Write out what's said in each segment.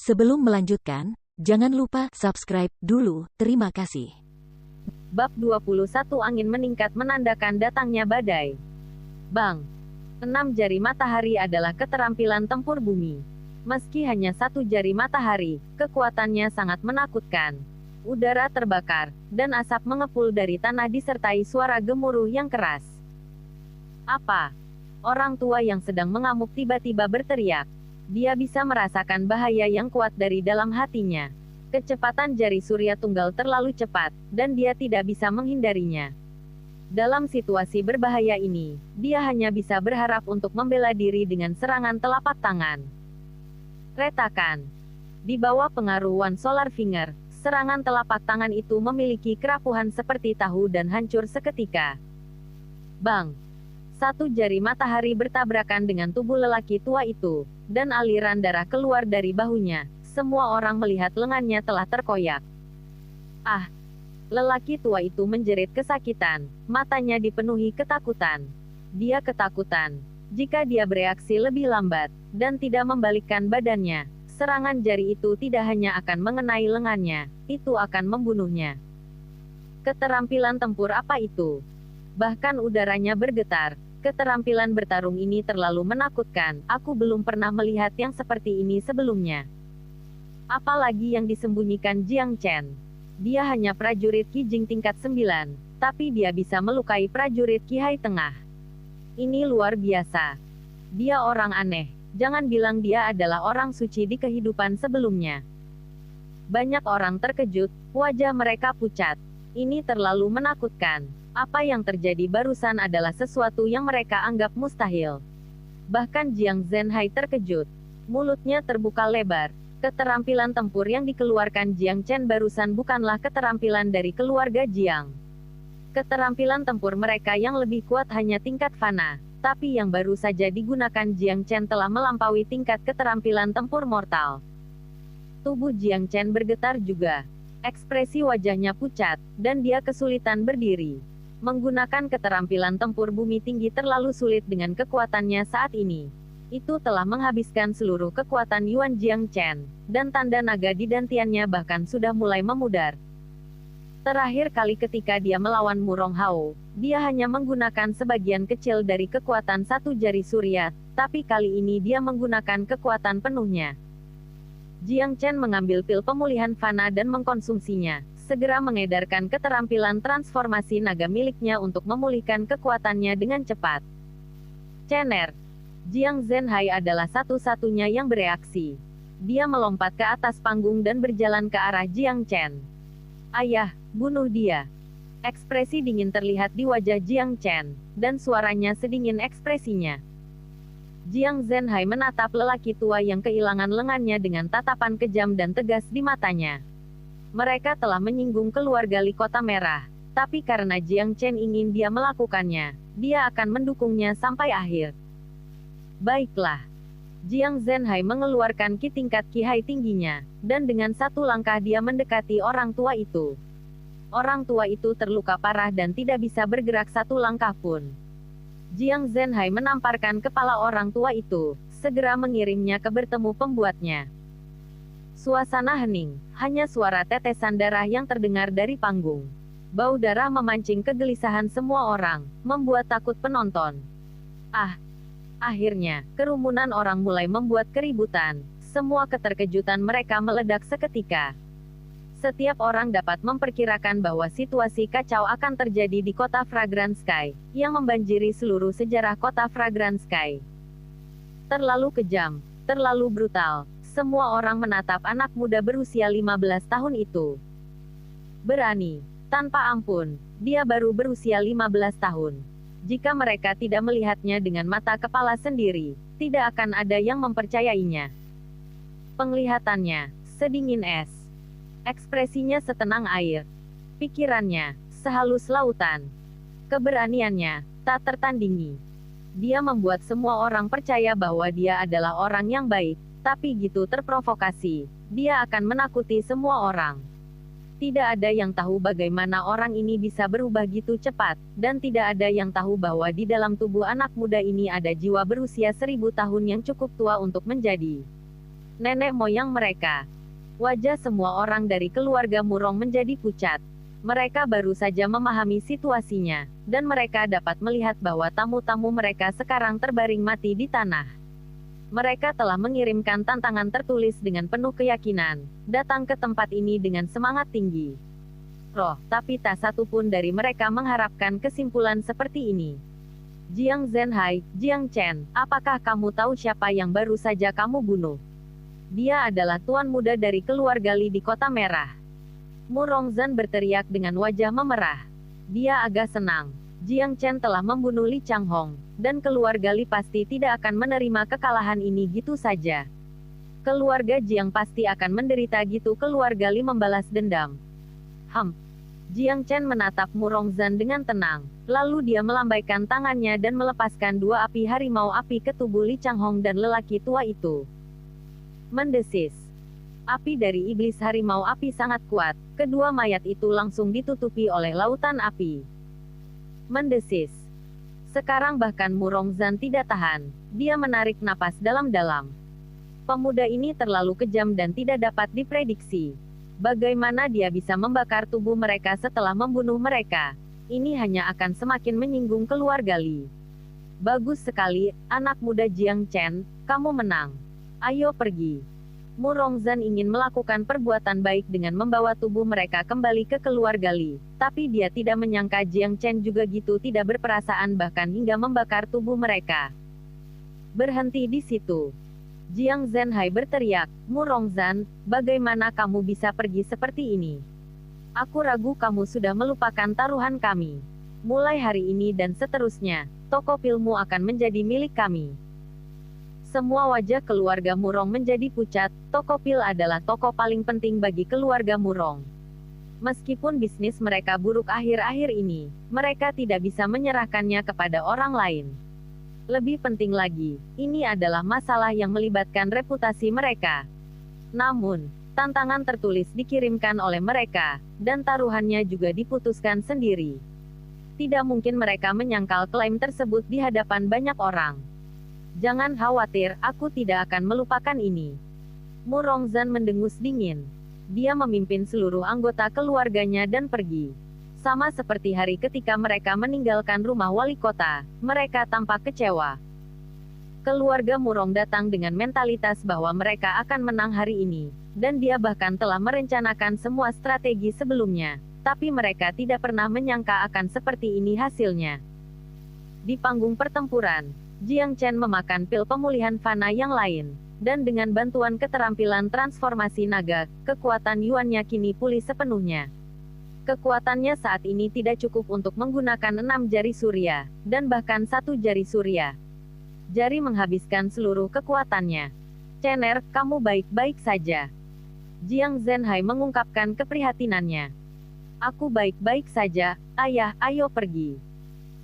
Sebelum melanjutkan, jangan lupa subscribe dulu. Terima kasih. Bab 21 Angin meningkat menandakan datangnya badai. Bang. 6 jari matahari adalah keterampilan tempur bumi. Meski hanya 1 jari matahari, kekuatannya sangat menakutkan. Udara terbakar, dan asap mengepul dari tanah disertai suara gemuruh yang keras. Apa? Orang tua yang sedang mengamuk tiba-tiba berteriak. Dia bisa merasakan bahaya yang kuat dari dalam hatinya. Kecepatan jari surya tunggal terlalu cepat, dan dia tidak bisa menghindarinya. Dalam situasi berbahaya ini, dia hanya bisa berharap untuk membela diri dengan serangan telapak tangan. Retakan. Di bawah pengaruh One Solar Finger, serangan telapak tangan itu memiliki kerapuhan seperti tahu dan hancur seketika. Bang! 1 jari matahari bertabrakan dengan tubuh lelaki tua itu, dan aliran darah keluar dari bahunya. Semua orang melihat lengannya telah terkoyak. Ah! Lelaki tua itu menjerit kesakitan, matanya dipenuhi ketakutan. Dia ketakutan. Jika dia bereaksi lebih lambat, dan tidak membalikkan badannya, serangan jari itu tidak hanya akan mengenai lengannya, itu akan membunuhnya. Keterampilan tempur apa itu? Bahkan udaranya bergetar. Keterampilan bertarung ini terlalu menakutkan, aku belum pernah melihat yang seperti ini sebelumnya. Apalagi yang disembunyikan Jiang Chen. Dia hanya prajurit Qi Jing tingkat 9, tapi dia bisa melukai prajurit Qi Hai Tengah. Ini luar biasa. Dia orang aneh, jangan bilang dia adalah orang suci di kehidupan sebelumnya. Banyak orang terkejut, wajah mereka pucat. Ini terlalu menakutkan. Apa yang terjadi barusan adalah sesuatu yang mereka anggap mustahil. Bahkan Jiang Zhenhai terkejut. Mulutnya terbuka lebar. Keterampilan tempur yang dikeluarkan Jiang Chen barusan bukanlah keterampilan dari keluarga Jiang. Keterampilan tempur mereka yang lebih kuat hanya tingkat fana, tapi yang baru saja digunakan Jiang Chen telah melampaui tingkat keterampilan tempur mortal. Tubuh Jiang Chen bergetar juga. Ekspresi wajahnya pucat, dan dia kesulitan berdiri. Menggunakan keterampilan tempur bumi tinggi terlalu sulit dengan kekuatannya saat ini. Itu telah menghabiskan seluruh kekuatan Yuan Jiang Chen, dan tanda naga di dantiannya bahkan sudah mulai memudar. Terakhir kali ketika dia melawan Murong Hao, dia hanya menggunakan sebagian kecil dari kekuatan 1 jari surya, tapi kali ini dia menggunakan kekuatan penuhnya. Jiang Chen mengambil pil pemulihan fana dan mengkonsumsinya, segera mengedarkan keterampilan transformasi naga miliknya untuk memulihkan kekuatannya dengan cepat. Cener. Jiang Zhenhai adalah satu-satunya yang bereaksi. Dia melompat ke atas panggung dan berjalan ke arah Jiang Chen. Ayah, bunuh dia. Ekspresi dingin terlihat di wajah Jiang Chen, dan suaranya sedingin ekspresinya. Jiang Zhenhai menatap lelaki tua yang kehilangan lengannya dengan tatapan kejam dan tegas di matanya. Mereka telah menyinggung keluarga Li Kota Merah, tapi karena Jiang Chen ingin dia melakukannya, dia akan mendukungnya sampai akhir. Baiklah. Jiang Zhenhai mengeluarkan ki tingkat Qi Hai tingginya, dan dengan satu langkah dia mendekati orang tua itu. Orang tua itu terluka parah dan tidak bisa bergerak satu langkah pun. Jiang Zhenhai menamparkan kepala orang tua itu, segera mengirimnya ke bertemu pembuatnya. Suasana hening, hanya suara tetesan darah yang terdengar dari panggung. Bau darah memancing kegelisahan semua orang, membuat takut penonton. Ah! Akhirnya, kerumunan orang mulai membuat keributan. Semua keterkejutan mereka meledak seketika. Setiap orang dapat memperkirakan bahwa situasi kacau akan terjadi di kota Fragrant Sky, yang membanjiri seluruh sejarah kota Fragrant Sky. Terlalu kejam, terlalu brutal. Semua orang menatap anak muda berusia 15 tahun itu. Berani, tanpa ampun, dia baru berusia 15 tahun. Jika mereka tidak melihatnya dengan mata kepala sendiri, tidak akan ada yang mempercayainya. Penglihatannya, sedingin es. Ekspresinya setenang air. Pikirannya, sehalus lautan. Keberaniannya, tak tertandingi. Dia membuat semua orang percaya bahwa dia adalah orang yang baik, tapi gitu terprovokasi, dia akan menakuti semua orang. Tidak ada yang tahu bagaimana orang ini bisa berubah gitu cepat, dan tidak ada yang tahu bahwa di dalam tubuh anak muda ini ada jiwa berusia 1000 tahun yang cukup tua untuk menjadi nenek moyang mereka. Wajah semua orang dari keluarga Murong menjadi pucat. Mereka baru saja memahami situasinya, dan mereka dapat melihat bahwa tamu-tamu mereka sekarang terbaring mati di tanah. Mereka telah mengirimkan tantangan tertulis dengan penuh keyakinan, datang ke tempat ini dengan semangat tinggi. Tapi tak satu pun dari mereka mengharapkan kesimpulan seperti ini. Jiang Zhenhai, Jiang Chen, apakah kamu tahu siapa yang baru saja kamu bunuh? Dia adalah tuan muda dari keluarga Li di Kota Merah. Murongzhen berteriak dengan wajah memerah. Dia agak senang. Jiang Chen telah membunuh Li Changhong, dan keluarga Li pasti tidak akan menerima kekalahan ini gitu saja. Keluarga Jiang pasti akan menderita gitu. Keluarga Li membalas dendam. Jiang Chen menatap Murongzhen dengan tenang, lalu dia melambaikan tangannya dan melepaskan dua api harimau api ke tubuh Li Changhong dan lelaki tua itu. Mendesis. Api dari iblis harimau api sangat kuat, kedua mayat itu langsung ditutupi oleh lautan api. Mendesis. Sekarang bahkan Murongzhen tidak tahan, dia menarik napas dalam-dalam. Pemuda ini terlalu kejam dan tidak dapat diprediksi. Bagaimana dia bisa membakar tubuh mereka setelah membunuh mereka? Ini hanya akan semakin menyinggung keluarga Li. Bagus sekali, anak muda Jiang Chen, kamu menang. Ayo pergi. Murongzhen ingin melakukan perbuatan baik dengan membawa tubuh mereka kembali ke keluarga Li, tapi dia tidak menyangka Jiang Chen juga gitu tidak berperasaan bahkan hingga membakar tubuh mereka. Berhenti di situ. Jiang Zhenhai berteriak, Murongzhen, bagaimana kamu bisa pergi seperti ini? Aku ragu kamu sudah melupakan taruhan kami. Mulai hari ini dan seterusnya, toko pilmu akan menjadi milik kami. Semua wajah keluarga Murong menjadi pucat. Toko pil adalah toko paling penting bagi keluarga Murong. Meskipun bisnis mereka buruk akhir-akhir ini, mereka tidak bisa menyerahkannya kepada orang lain. Lebih penting lagi, ini adalah masalah yang melibatkan reputasi mereka. Namun, tantangan tertulis dikirimkan oleh mereka, dan taruhannya juga diputuskan sendiri. Tidak mungkin mereka menyangkal klaim tersebut di hadapan banyak orang. Jangan khawatir, aku tidak akan melupakan ini. Murongzhen mendengus dingin. Dia memimpin seluruh anggota keluarganya dan pergi. Sama seperti hari ketika mereka meninggalkan rumah wali kota, mereka tampak kecewa. Keluarga Murong datang dengan mentalitas bahwa mereka akan menang hari ini, dan dia bahkan telah merencanakan semua strategi sebelumnya, tapi mereka tidak pernah menyangka akan seperti ini hasilnya. Di panggung pertempuran, Jiang Chen memakan pil pemulihan fana yang lain, dan dengan bantuan keterampilan transformasi naga, kekuatan Yuannya kini pulih sepenuhnya. Kekuatannya saat ini tidak cukup untuk menggunakan 6 jari surya, dan bahkan 1 jari surya. Jari menghabiskan seluruh kekuatannya. Chener, kamu baik-baik saja. Jiang Zhenhai mengungkapkan keprihatinannya. Aku baik-baik saja, ayah, ayo pergi.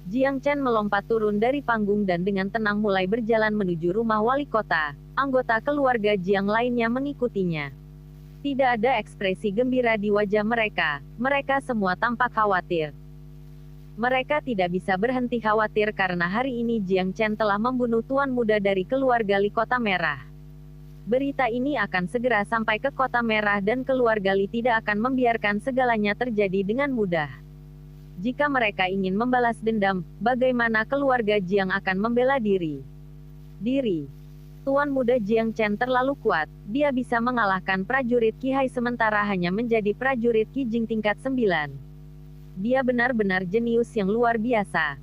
Jiang Chen melompat turun dari panggung dan dengan tenang mulai berjalan menuju rumah wali kota. Anggota keluarga Jiang lainnya mengikutinya. Tidak ada ekspresi gembira di wajah mereka, mereka semua tampak khawatir. Mereka tidak bisa berhenti khawatir karena hari ini Jiang Chen telah membunuh tuan muda dari keluarga Li Kota Merah. Berita ini akan segera sampai ke Kota Merah dan keluarga Li tidak akan membiarkan segalanya terjadi dengan mudah. Jika mereka ingin membalas dendam, bagaimana keluarga Jiang akan membela diri? Tuan muda Jiang Chen terlalu kuat, dia bisa mengalahkan prajurit Qi Hai sementara hanya menjadi prajurit Qi Jing tingkat 9. Dia benar-benar jenius yang luar biasa.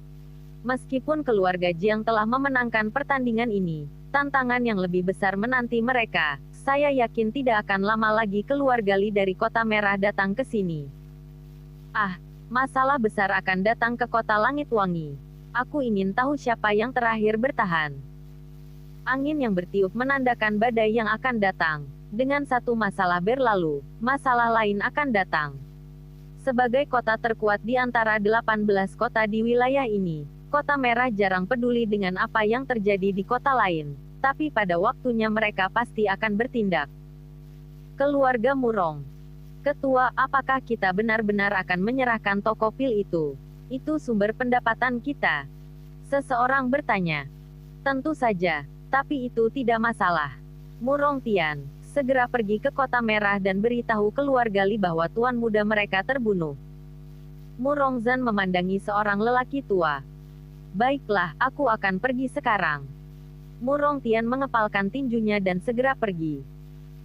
Meskipun keluarga Jiang telah memenangkan pertandingan ini, tantangan yang lebih besar menanti mereka. Saya yakin tidak akan lama lagi keluarga Li dari Kota Merah datang ke sini. Masalah besar akan datang ke Kota Langit Wangi. Aku ingin tahu siapa yang terakhir bertahan. Angin yang bertiup menandakan badai yang akan datang. Dengan satu masalah berlalu, masalah lain akan datang. Sebagai kota terkuat di antara 18 kota di wilayah ini, Kota Merah jarang peduli dengan apa yang terjadi di kota lain. Tapi pada waktunya mereka pasti akan bertindak. Keluarga Murong. Ketua, apakah kita benar-benar akan menyerahkan toko pil itu? Itu sumber pendapatan kita. Seseorang bertanya. Tentu saja. Tapi itu tidak masalah. Murong Tian, segera pergi ke Kota Merah dan beritahu keluarga Li bahwa tuan muda mereka terbunuh. Murong Zan memandangi seorang lelaki tua. Baiklah, aku akan pergi sekarang. Murong Tian mengepalkan tinjunya dan segera pergi.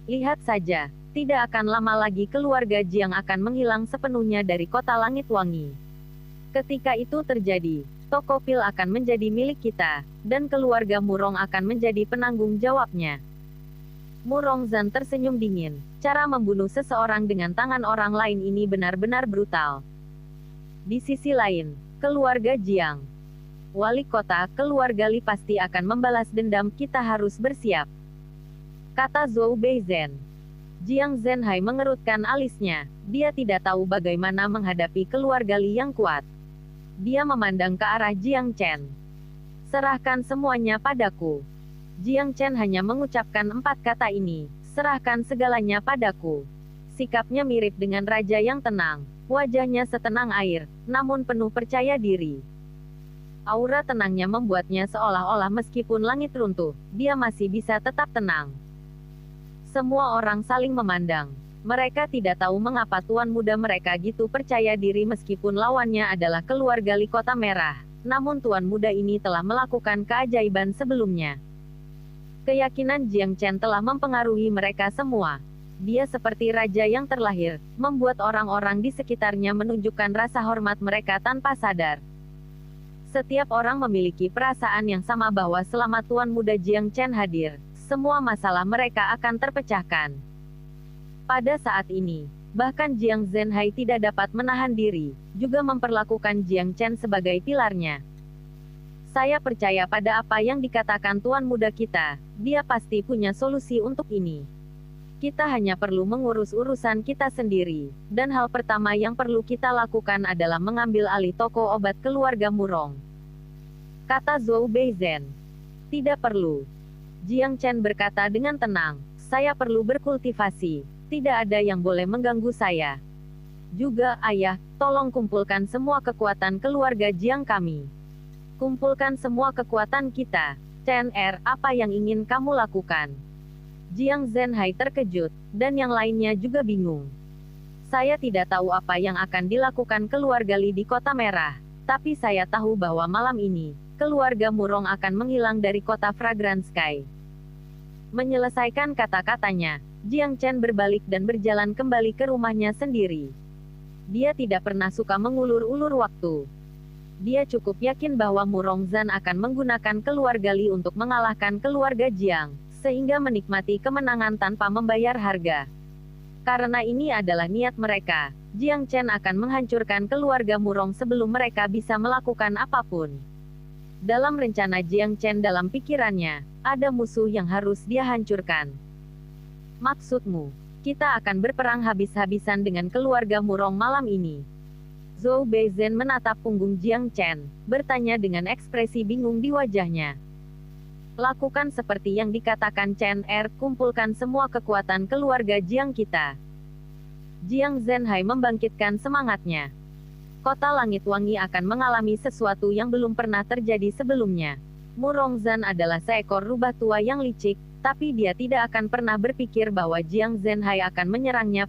Lihat saja, tidak akan lama lagi keluarga Jiang akan menghilang sepenuhnya dari Kota Langit Wangi. Ketika itu terjadi, toko pil akan menjadi milik kita, dan keluarga Murong akan menjadi penanggung jawabnya. Murong Zan tersenyum dingin. Cara membunuh seseorang dengan tangan orang lain ini benar-benar brutal. Di sisi lain, keluarga Jiang, wali kota, keluarga Li pasti akan membalas dendam, kita harus bersiap, kata Zhou Beizhen. Jiang Zhenhai mengerutkan alisnya. Dia tidak tahu bagaimana menghadapi keluarga Li yang kuat. Dia memandang ke arah Jiang Chen. Serahkan semuanya padaku. Jiang Chen hanya mengucapkan 4 kata ini, serahkan segalanya padaku. Sikapnya mirip dengan raja yang tenang, wajahnya setenang air, namun penuh percaya diri. Aura tenangnya membuatnya seolah-olah meskipun langit runtuh, dia masih bisa tetap tenang. Semua orang saling memandang. Mereka tidak tahu mengapa tuan muda mereka gitu percaya diri meskipun lawannya adalah keluarga Li Kota Merah. Namun tuan muda ini telah melakukan keajaiban sebelumnya. Keyakinan Jiang Chen telah mempengaruhi mereka semua. Dia seperti raja yang terlahir, membuat orang-orang di sekitarnya menunjukkan rasa hormat mereka tanpa sadar. Setiap orang memiliki perasaan yang sama bahwa selama tuan muda Jiang Chen hadir, semua masalah mereka akan terpecahkan. Pada saat ini, bahkan Jiang Zhenhai tidak dapat menahan diri, juga memperlakukan Jiang Chen sebagai pilarnya. Saya percaya pada apa yang dikatakan tuan muda kita, dia pasti punya solusi untuk ini. Kita hanya perlu mengurus urusan kita sendiri, dan hal pertama yang perlu kita lakukan adalah mengambil alih toko obat keluarga Murong, kata Zhou Beizhen. Tidak perlu. Jiang Chen berkata dengan tenang, saya perlu berkultivasi. Tidak ada yang boleh mengganggu saya. Juga, ayah, tolong kumpulkan semua kekuatan keluarga Jiang kami. Kumpulkan semua kekuatan kita. Chen Er, apa yang ingin kamu lakukan? Jiang Zhenhai terkejut, dan yang lainnya juga bingung. Saya tidak tahu apa yang akan dilakukan keluarga Li di Kota Merah, tapi saya tahu bahwa malam ini, keluarga Murong akan menghilang dari kota Fragrant Sky. Menyelesaikan kata-katanya, Jiang Chen berbalik dan berjalan kembali ke rumahnya sendiri. Dia tidak pernah suka mengulur-ulur waktu. Dia cukup yakin bahwa Murong Zan akan menggunakan keluarga Li untuk mengalahkan keluarga Jiang, sehingga menikmati kemenangan tanpa membayar harga. Karena ini adalah niat mereka, Jiang Chen akan menghancurkan keluarga Murong sebelum mereka bisa melakukan apapun. Dalam rencana Jiang Chen dalam pikirannya, ada musuh yang harus dia hancurkan. Maksudmu, kita akan berperang habis-habisan dengan keluarga Murong malam ini? Zhou Beizhen menatap punggung Jiang Chen, bertanya dengan ekspresi bingung di wajahnya. Lakukan seperti yang dikatakan Chen Er, kumpulkan semua kekuatan keluarga Jiang kita. Jiang Zhenhai membangkitkan semangatnya. Kota Langit Wangi akan mengalami sesuatu yang belum pernah terjadi sebelumnya. Murong Zan adalah seekor rubah tua yang licik, tapi dia tidak akan pernah berpikir bahwa Jiang Zhenhai akan menyerangnya